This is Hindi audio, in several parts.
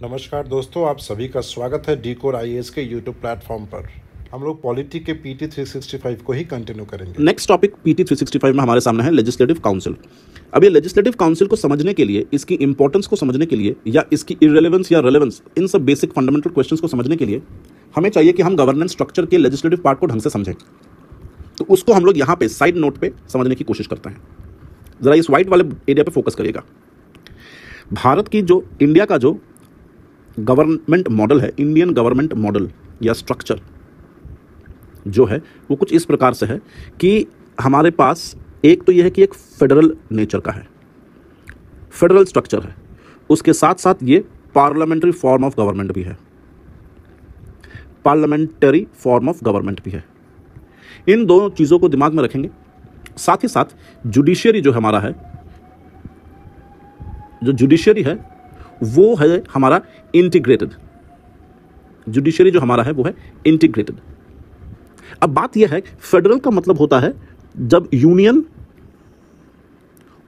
नमस्कार दोस्तों, आप सभी का स्वागत है डी कोर आईएएस के यूट्यूब प्लेटफॉर्म पर। हम लोग पॉलिटी के पीटी 365 को ही कंटिन्यू करेंगे। नेक्स्ट टॉपिक पीटी 365 में हमारे सामने है लेजिस्लेटिव काउंसिल। अब ये लेजिस्लेटिव काउंसिल को समझने के लिए, इसकी इंपॉर्टेंस को समझने के लिए, या इसकी इररिलेवेंस या रेलेवेंस, इन सब बेसिक फंडामेंटल क्वेश्चंस को समझने के लिए हमें चाहिए कि हम गवर्नेंस स्ट्रक्चर के लेजिस्लेटिव पार्ट को ढंग से समझें। तो उसको हम लोग यहाँ पे साइड नोट पे समझने की कोशिश करते हैं। जरा इस व्हाइट वाले एरिया पे फोकस करिएगा। भारत की जो, इंडिया का जो गवर्नमेंट मॉडल है, इंडियन गवर्नमेंट मॉडल या स्ट्रक्चर जो है वो कुछ इस प्रकार से है कि हमारे पास एक तो यह है कि एक फेडरल नेचर का है, फेडरल स्ट्रक्चर है। उसके साथ साथ ये पार्लियामेंट्री फॉर्म ऑफ गवर्नमेंट भी है, पार्लियामेंटरी फॉर्म ऑफ गवर्नमेंट भी है। इन दोनों चीज़ों को दिमाग में रखेंगे। साथ ही साथ जुडिशियरी जो हमारा है, जो जुडिशियरी है वो है हमारा इंटीग्रेटेड। जुडिशियरी जो हमारा है वो है इंटीग्रेटेड। अब बात यह है, फेडरल का मतलब होता है जब यूनियन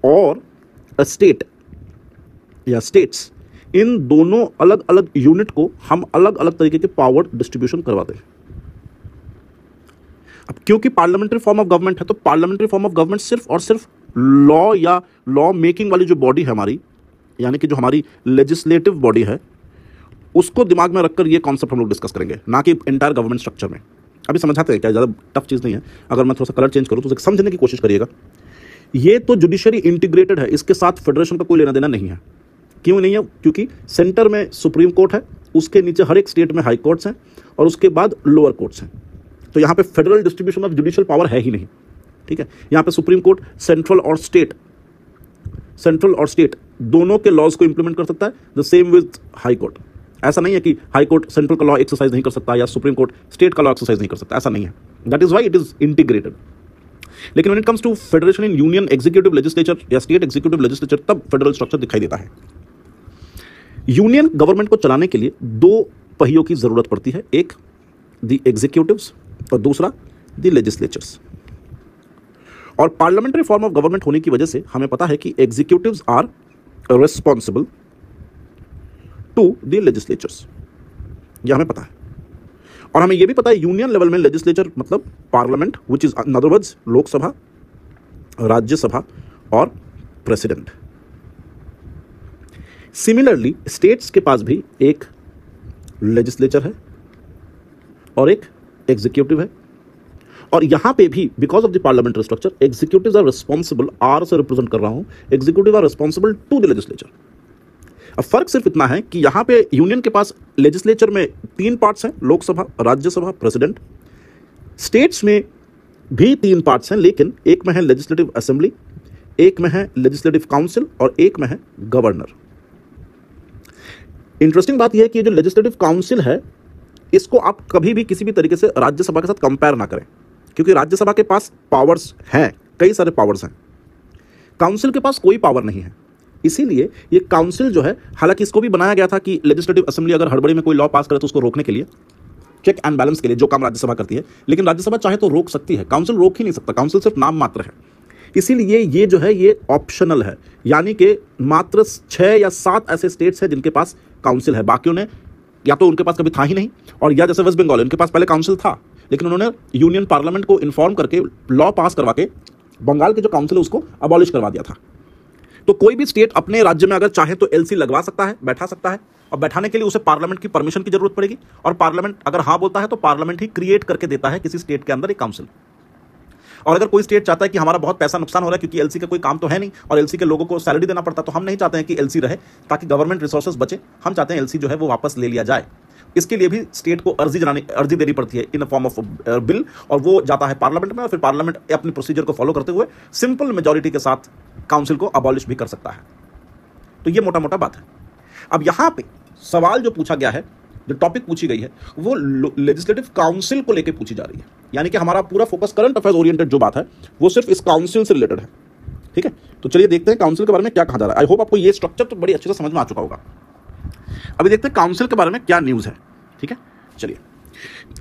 और स्टेट या स्टेट्स, इन दोनों अलग अलग यूनिट को हम अलग अलग तरीके के पावर डिस्ट्रीब्यूशन करवाते हैं। अब क्योंकि पार्लियामेंट्री फॉर्म ऑफ गवर्नमेंट है, तो पार्लियामेंट्री फॉर्म ऑफ गवर्नमेंट सिर्फ और सिर्फ लॉ या लॉ मेकिंग वाली जो बॉडी है हमारी, यानी कि जो हमारी लेजिस्लेटिव बॉडी है, उसको दिमाग में रखकर ये कॉन्सेप्ट हम लोग डिस्कस करेंगे, ना कि एंटायर गवर्नमेंट स्ट्रक्चर में। अभी समझाते हैं, क्या ज़्यादा टफ चीज़ नहीं है। अगर मैं थोड़ा सा कलर चेंज करूँ तो उसे समझने की कोशिश करिएगा। ये तो जुडिशरी इंटीग्रेटेड है, इसके साथ फेडरेशन का कोई लेना देना नहीं है। क्यों नहीं है? क्योंकि सेंटर में सुप्रीम कोर्ट है, उसके नीचे हर एक स्टेट में हाई कोर्ट्स हैं, और उसके बाद लोअर कोर्ट्स हैं। तो यहाँ पे federal distribution of judicial power है ही नहीं। ठीक है, यहाँ पे सुप्रीम कोर्ट सेंट्रल और स्टेट दोनों के लॉज को इंप्लीमेंट कर सकता है। The same with high court. ऐसा नहीं है कि हाई कोर्ट सेंट्रल का लॉ एक्सरसाइज नहीं कर सकता या सुप्रीम कोर्ट स्टेट का लॉ एक्सरसाइज नहीं कर सकता, ऐसा नहीं है। That is why it is integrated. लेकिन when it comes to federation in union executive legislature या स्टेट एग्जीक्यूटिव लेजिस्लेचर, तब फेडरल स्ट्रक्चर दिखाई देता है। यूनियन गवर्नमेंट को चलाने के लिए दो पहियों की जरूरत पड़ती है, एक द एग्जीक्यूटिव्स और दूसरा द लेजिस्लेचर्स। और पार्लियामेंट्री फॉर्म ऑफ गवर्नमेंट होने की वजह से हमें पता है कि executives are responsible to the legislatures, यह हमें पता है। और हमें यह भी पता है यूनियन लेवल में लेजिस्लेचर मतलब parliament, which is in other words Lok Sabha, Rajya Sabha और प्रेसिडेंट। सिमिलरली स्टेट्स के पास भी एक लेजिस्लेचर है और एक एग्जीक्यूटिव है। और यहां पे भी because of the parliamentary structure, executives are responsible, R से रिप्रेजेंट कर रहा हूं, executive are responsible to the legislature. अब फर्क सिर्फ इतना है कि यहां पे यूनियन के पास लेजिस्लेचर में तीन पार्ट्स हैं, लोकसभा, राज्यसभा, प्रेसिडेंट। स्टेट्स में भी तीन पार्ट्स हैं, लेकिन एक में है लेजिस्लेटिव असेंबली, एक में है लेजिस्लेटिव काउंसिल और एक में है गवर्नर। इंटरेस्टिंग बात यह है कि जो लेजिस्लेटिव काउंसिल है, इसको आप कभी भी किसी भी तरीके से राज्यसभा के साथ कंपेयर ना करें, क्योंकि राज्यसभा के पास पावर्स हैं, कई सारे पावर्स हैं। काउंसिल के पास कोई पावर नहीं है। इसीलिए ये काउंसिल जो है, हालांकि इसको भी बनाया गया था कि लेजिस्लेटिव असेंबली अगर हड़बड़ी में कोई लॉ पास करे तो उसको रोकने के लिए, चेक एंड बैलेंस के लिए, जो काम राज्यसभा करती है। लेकिन राज्यसभा चाहे तो रोक सकती है, काउंसिल रोक ही नहीं सकता। काउंसिल सिर्फ नाम मात्र है। इसीलिए ये जो है ये ऑप्शनल है, यानी कि मात्र 6 या 7 ऐसे स्टेट्स हैं जिनके पास काउंसिल है। बाकियों ने या तो उनके पास कभी था ही नहीं, और या जैसे वेस्ट बंगाल, उनके पास पहले काउंसिल था, लेकिन उन्होंने यूनियन पार्लियामेंट को इन्फॉर्म करके लॉ पास करवा के बंगाल के जो काउंसिल है उसको अबॉलिश करवा दिया था। तो कोई भी स्टेट अपने राज्य में अगर चाहे तो एलसी लगवा सकता है, बैठा सकता है, और बैठाने के लिए उसे पार्लियामेंट की परमिशन की जरूरत पड़ेगी। और पार्लियामेंट अगर हाँ बोलता है तो पार्लियामेंट ही क्रिएट करके देता है किसी स्टेट के अंदर एक काउंसिल। और अगर कोई स्टेट चाहता है कि हमारा बहुत पैसा नुकसान हो रहा है क्योंकि एलसी का कोई काम तो है नहीं और एलसी के लोगों को सैलरी देना पड़ता, तो हम नहीं चाहते हैं कि एलसी रहे ताकि गवर्नमेंट रिसोर्सेज बचे, हम चाहते हैं एलसी जो है वो वापस ले लिया जाए। इसके लिए भी स्टेट को अर्जी देनी पड़ती है in a form of bill, और वो जाता है पार्लियामेंट में, और फिर पार्लियामेंट अपने प्रोसीजर को फॉलो करते हुए सिंपल मेजॉरिटी के साथ काउंसिल को अबॉलिश भी कर सकता है। तो ये मोटा मोटा बात है। अब यहां पे सवाल जो पूछा गया है, जो टॉपिक पूछी गई है, वो लेजिस्लेटिव काउंसिल को लेकर पूछी जा रही है। यानी कि हमारा पूरा फोकस करंट अफेयर्स ओरिएंटेड जो बात है वो सिर्फ इस काउंसिल से रिलेटेड है। ठीक है, तो चलिए देखते हैं काउंसिल के बारे में क्या कहा जा रहा है। आई होप आपको ये स्ट्रक्चर तो बड़ी अच्छे से समझ में आ चुका होगा। अभी देखते हैं काउंसिल के बारे में क्या न्यूज है। ठीक है, चलिए।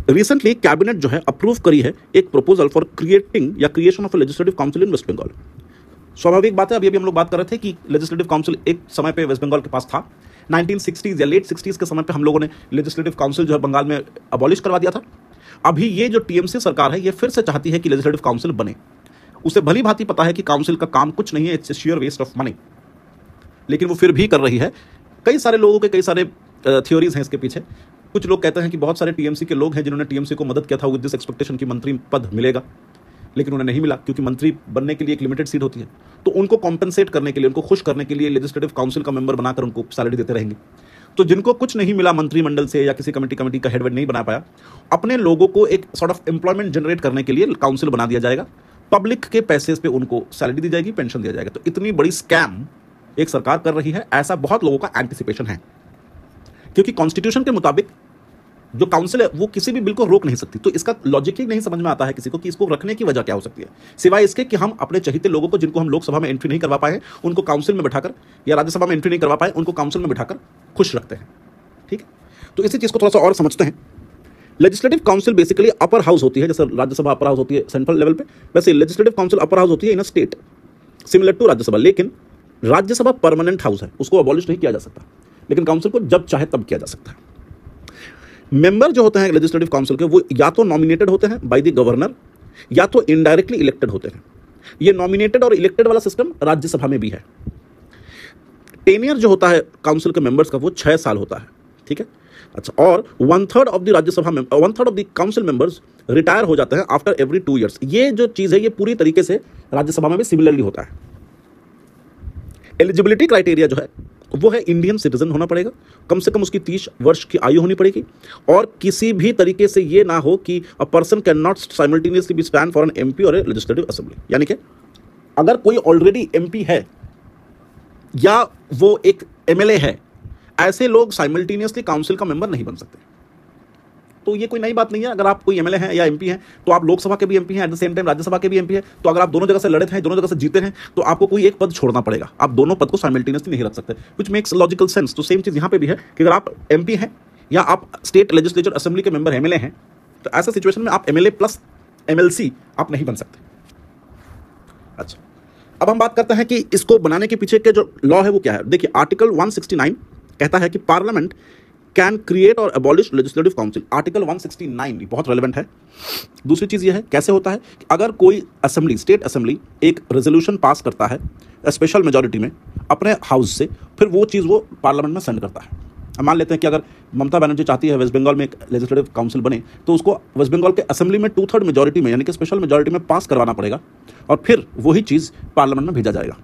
रिसेंटली कैबिनेट जो है अप्रूव करी है एक प्रपोजल फॉर क्रिएटिंग या creation of a legislative council in West Bengal. स्वाभाविक बात है, अभी हम लोग बात कर रहे थे कि लेजिस्लेटिव काउंसिल एक समय पे वेस्ट बंगाल के पास था, 1960s या लेट 60s के समय पे हम लोगों ने लेजिस्लेटिव काउंसिल जो है बंगाल में अबॉलिश करवा दिया था। अभी ये जो टीएमसी सरकार है ये फिर से चाहती है कि लेजिस्लेटिव काउंसिल बने। उसे भली भांति पता है कि काउंसिल का काम कुछ नहीं है, it's sheer waste of money, लेकिन वो फिर भी कर रही है। कई सारे लोगों के कई सारे थ्योरीज हैं इसके पीछे। कुछ लोग कहते हैं कि बहुत सारे टीएमसी के लोग हैं जिन्होंने टीएमसी को मदद किया था विद दिस एक्सपेक्टेशन कि मंत्री पद मिलेगा, लेकिन उन्हें नहीं मिला, क्योंकि मंत्री बनने के लिए एक लिमिटेड सीट होती है। तो उनको कॉम्पेंसेट करने के लिए, उनको खुश करने के लिए लेजिस्लेटिव काउंसिल का मेंबर बनाकर उनको सैलरी देते रहेंगे। तो जिनको कुछ नहीं मिला मंत्रिमंडल से या किसी कमेटी का हेड नहीं बना पाया, अपने लोगों को एक सॉर्ट ऑफ एम्प्लॉयमेंट जनरेट करने के लिए काउंसिल बना दिया जाएगा। पब्लिक के पैसे पे उनको सैलरी दी जाएगी, पेंशन दिया जाएगा। तो इतनी बड़ी स्कैम एक सरकार कर रही है, ऐसा बहुत लोगों का एंटिसिपेशन है, क्योंकि कॉन्स्टिट्यूशन के मुताबिक जो काउंसिल है वो किसी भी बिल को रोक नहीं सकती। तो इसका लॉजिक ही नहीं समझ में आता है किसी को कि इसको रखने की वजह क्या हो सकती है, सिवाय इसके कि हम अपने चहेते लोगों को, जिनको हम लोकसभा में एंट्री नहीं करवा पाए, उनको काउंसिल में बैठाकर, या राज्यसभा में एंट्री नहीं करवा पाए, उनको काउंसिल में बैठाकर खुश रखते हैं। ठीक है, तो इसी चीज को थोड़ा सा और समझते हैं। Legislative council basically upper house होती है, जैसे राज्यसभा अपर हाउस होती है सेंट्रल लेवल पे, वैसे लेजिस्लेटिव काउंसिल अपर हाउस होती है in a state, similar to Rajya Sabha. लेकिन राज्यसभा परमानेंट हाउस है, उसको अबॉलिश नहीं किया जा सकता, लेकिन काउंसिल को जब चाहे तब किया जा सकता है। मेंबर जो होते हैं लेजिस्लेटिव काउंसिल के, वो या तो नॉमिनेटेड होते हैं बाय द गवर्नर, या तो इनडायरेक्टली इलेक्टेड होते हैं। ये नॉमिनेटेड और इलेक्टेड वाला सिस्टम राज्यसभा में भी है। टेनियर जो होता है काउंसिल के मेंबर्स का वो 6 साल होता है। ठीक है, अच्छा, और 1/3 ऑफ द राज्यसभा में 1/3 of the council members retire हो जाते हैं आफ्टर एवरी 2 years। ये जो चीज है ये पूरी तरीके से राज्यसभा में भी सिमिलरली होता है। एलिजिबिलिटी क्राइटेरिया जो है वो है इंडियन सिटीजन होना पड़ेगा, कम से कम उसकी 30 वर्ष की आयु होनी पड़ेगी, और किसी भी तरीके से ये ना हो कि a person can not simultaneously be stand for an MP और ए लेजिस्लेटिव असेंबली। यानी कि अगर कोई ऑलरेडी एमपी है या वो एक एमएलए है, ऐसे लोग साइमल्टेनियसली काउंसिल का मेंबर नहीं बन सकते। तो ये कोई नई बात नहीं है। अगर आप कोई एमएलए हैं या एमपी हैं, तो आप लोकसभा के भी एमपी हैं, at the same time Rajya Sabha के भी एमपी हैं। तो अगर आप दोनों जगह से लड़े हैं, दोनों जगह से जीते हैं, तो आपको कोई एक पद छोड़ना पड़ेगा। आप दोनों पद को साइमल्टेनियसली नहीं रख सकते, व्हिच मेक्स लॉजिकल सेंस। तो सेम चीज यहां पे भी है कि अगर आप एमपी हैं या आप स्टेट लेजिस्लेचर असेंबली के मेंबर एमएलए हैं, तो ऐसा सिचुएशन में आप एमएलए प्लस एमएलसी आप नहीं बन सकते। अच्छा, अब हम बात करते हैं कि इसको बनाने के पीछे के जो लॉ है वो क्या है। देखिए, आर्टिकल 169 कहता है कि पार्लियामेंट कैन क्रिएट और अबॉलिश लेजिस्लेटिव काउंसिल। आर्टिकल 169 बहुत रेलेवेंट है। दूसरी चीज यह है कैसे होता है कि अगर कोई असेंबली, स्टेट असेंबली एक रेजोल्यूशन पास करता है स्पेशल मेजॉरिटी में अपने हाउस से, फिर वो चीज़ वो पार्लियामेंट में सेंड करता है। अब मान लेते हैं कि अगर ममता बनर्जी चाहती है वेस्ट बंगाल में एक लेजिस्लेटिव काउंसिल बने, तो उसको वेस्ट बंगाल के असेंबली में 2/3 मेजॉरिटी में, यानी कि स्पेशल मेजॉरिटी में पास करवाना पड़ेगा, और फिर वही चीज़ पार्लियामेंट में भेजा जाएगा।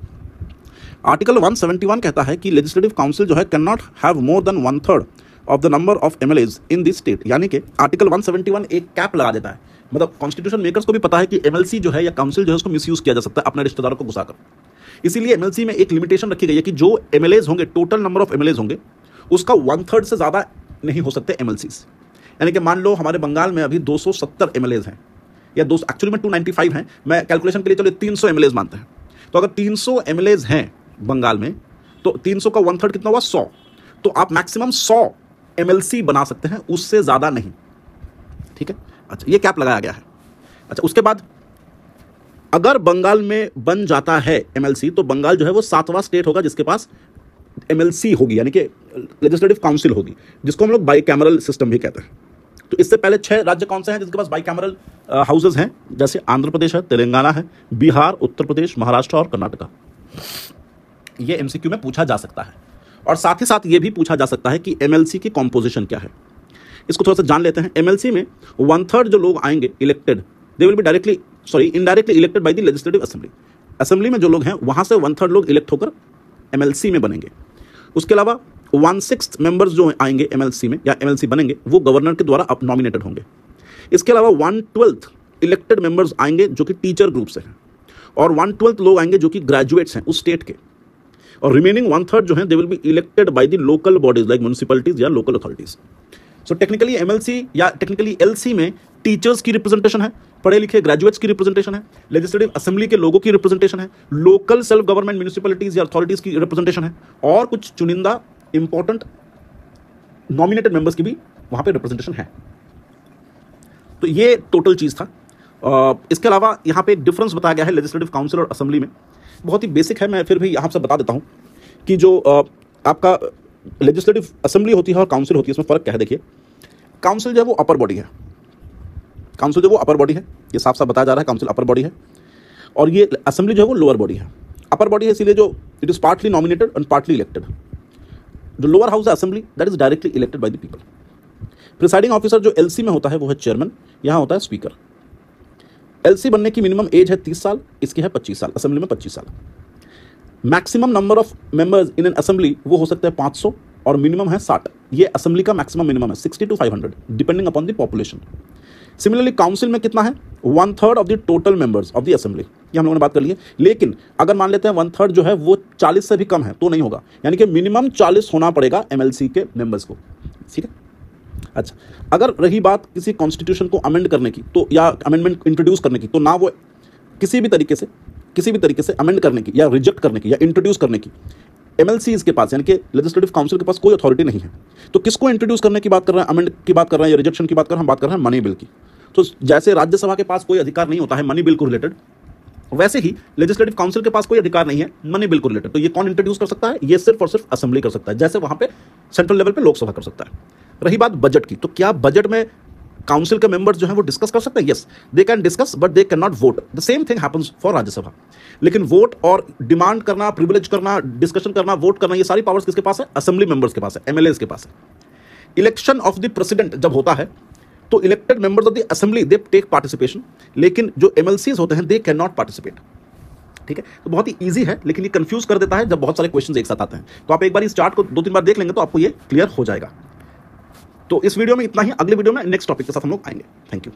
आर्टिकल 171 कहता है कि लेजिस्लेटिव काउंसिल जो है can not have more than 1/3 of the number of MLAs in this state. यानी कि आर्टिकल 171 एक कैप लगा देता है। मतलब कॉन्स्टिट्यूशन मेकर्स को भी पता है कि एमएलसी जो है या काउंसिल जो है उसको मिसयूज किया जा सकता है अपने रिश्तेदारों को घुसाकर। इसीलिए एमएलसी में एक लिमिटेशन रखी गई है कि जो एमएलएज होंगे, टोटल नंबर ऑफ एमएलएज होंगे, उसका 1/3 से ज़्यादा नहीं हो सकते एमएलसीज। यानी कि मान लो हमारे बंगाल में अभी 270 एमएलएज हैं, या एक्चुअली में 295 हैं, मैं कैलकुलेशन के लिए चलो 300 एमएलएज मानते हैं। तो अगर 300 एमएलएज हैं बंगाल में, तो 300 का 1/3 कितना हुआ? 100। तो आप मैक्सिमम 100 एमएलसी बना सकते हैं, उससे ज़्यादा नहीं। ठीक है, अच्छा, ये कैप लगाया गया है। अच्छा, उसके बाद अगर बंगाल में बन जाता है एमएलसी, तो बंगाल जो है वो 7वां स्टेट होगा जिसके पास एमएलसी होगी, यानी कि लेजिस्लेटिव काउंसिल होगी, जिसको हम लोग बाईकैमरल सिस्टम भी कहते हैं। तो इससे पहले 6 राज्य कौन से हैं जिसके पास बाईकैमरल हाउसेज हैं? जैसे आंध्र प्रदेश है, तेलंगाना है, बिहार, उत्तर प्रदेश, महाराष्ट्र और कर्नाटका। ये एमसीक्यू में पूछा जा सकता है। और साथ ही साथ ये भी पूछा जा सकता है कि एमएलसी की कॉम्पोजिशन क्या है। इसको थोड़ा सा जान लेते हैं। एमएलसी में 1/3 जो लोग आएंगे elected, they will B indirectly elected by the legislative assembly. Assembly में जो लोग हैं वहां से 1/3 लोग इलेक्ट होकर एमएलसी में बनेंगे। उसके अलावा 1/6 मेंबर्स जो आएंगे एमएलसी में या एमएलसी बनेंगे, वो गवर्नर के द्वारा अब नॉमिनेटेड होंगे। इसके अलावा 1/12 इलेक्टेड मेंबर्स आएंगे जो कि टीचर ग्रुप से हैं, और 1/12 लोग आएंगे जो कि ग्रेजुएट्स हैं उस स्टेट के, और रिमेनिंग 1/3 जो हैं they will be elected by the local bodies like municipalities या local authorities. So technically MLC या टेक्निकली एलसी में टीचर्स की रिप्रेजेंटेशन है, पढ़े लिखे ग्रेजुएट्स की रिप्रेजेंटेशन है, लेजिस्लेटिव असेंबली के लोगों की रिप्रेजेंटेशन है, लोकल सेल्फ गवर्नमेंट म्युनिसिपैलिटीज या अथॉरिटीज की रिप्रेजेंटेशन है, और कुछ चुनिंदा इंपॉर्टेंट नॉमिनेटेड मेंबर्स की भी वहां पे रिप्रेजेंटेशन है। तो ये टोटल चीज था। इसके अलावा यहाँ पे एक डिफरेंस बताया गया है लेजिस्लेटिव काउंसिल और असेंबली में, बहुत ही बेसिक है, मैं फिर भी यहाँ से बता देता हूँ कि जो आपका लेजिस्लेटिव असेंबली होती है और काउंसिल होती है, इसमें फर्क क्या है? देखिए, काउंसिल जो है वो अपर बॉडी है, काउंसिल जो वो अपर बॉडी है, ये साफ साफ बताया जा रहा है, काउंसिल अपर बॉडी है, और ये असेंबली जो है वो लोअर बॉडी है। अपर बॉडी है इसीलिए जो it is partly nominated and partly elected. जो लोअर हाउस है assembly, that is directly elected by the people. Presiding officer जो एलसी में होता है वो है चेयरमैन, यहां होता है स्पीकर। एलसी बनने की मिनिमम एज है 30 साल, इसकी है 25 साल, असेंबली में 25 साल। Maximum number of members in an assembly वो हो सकता है 500 और मिनिमम है 60। ये असेंबली का मैक्सिमम मिनिमम है 60 to 500 depending upon the population. Similarly council में कितना है? 1/3 of the total members of the assembly, ये हम लोगों ने बात कर ली है। लेकिन अगर मान लेते हैं 1/3 जो है वो 40 से भी कम है तो नहीं होगा, यानी कि मिनिमम 40 होना पड़ेगा एमएलसी के मेंबर्स को, ठीक है। अच्छा, अगर रही बात किसी कॉन्स्टिट्यूशन को अमेंड करने की, तो या अमेंडमेंट इंट्रोड्यूस करने की, तो ना वो किसी भी तरीके से अमेंड करने की या रिजेक्ट करने की या इंट्रोड्यूस करने की एमएलसीज के पास, यानी कि लेजिस्लेटिव काउंसिल के पास कोई अथॉरिटी नहीं है। तो किसको इंट्रोड्यूस करने की बात कर रहे हैं? अमेंड की बात कर रहे हैं या रिजेक्शन की बात कर रहे हैं? हम बात कर रहे हैं मनी बिल की। तो जैसे राज्यसभा के पास कोई अधिकार नहीं होता है मनी बिल को रिलेटेड, वैसे ही लेजिस्लेटिव काउंसिल के पास कोई अधिकार नहीं है मनी बिल को रिलेटेड। तो ये कौन इंट्रोड्यूस कर सकता है? ये सिर्फ और सिर्फ असेंबली कर सकता है, जैसे वहां पे सेंट्रल लेवल पे लोकसभा कर सकता है। रही बात बजट की, तो क्या बजट में काउंसिल के मेंबर्स जो है वो डिस्कस कर सकते हैं? Yes, they can discuss but they can not vote. The same thing happens for Rajya Sabha. लेकिन वोट और डिमांड करना, प्रिविलेज करना, डिस्कशन करना, वोट करना, ये सारी पावर्स किसके पास है? असेंबली मेंबर्स के पास है, एमएलएस के पास है। इलेक्शन ऑफ द प्रेसिडेंट जब होता है तो elected members of the assembly they take participation, लेकिन जो एमएलसीज होते हैं दे कैन नॉट पार्टिसिपेट, ठीक है। तो बहुत ही ईजी है, लेकिन ये कंफ्यूज कर देता है जब बहुत सारे क्वेश्चंस एक साथ आते हैं। तो आप एक बार इस चार्ट को 2-3 बार देख लेंगे तो आपको ये क्लियर हो जाएगा। तो इस वीडियो में इतना ही, अगले वीडियो में नेक्स्ट टॉपिक के साथ हम लोग आएंगे। Thank you.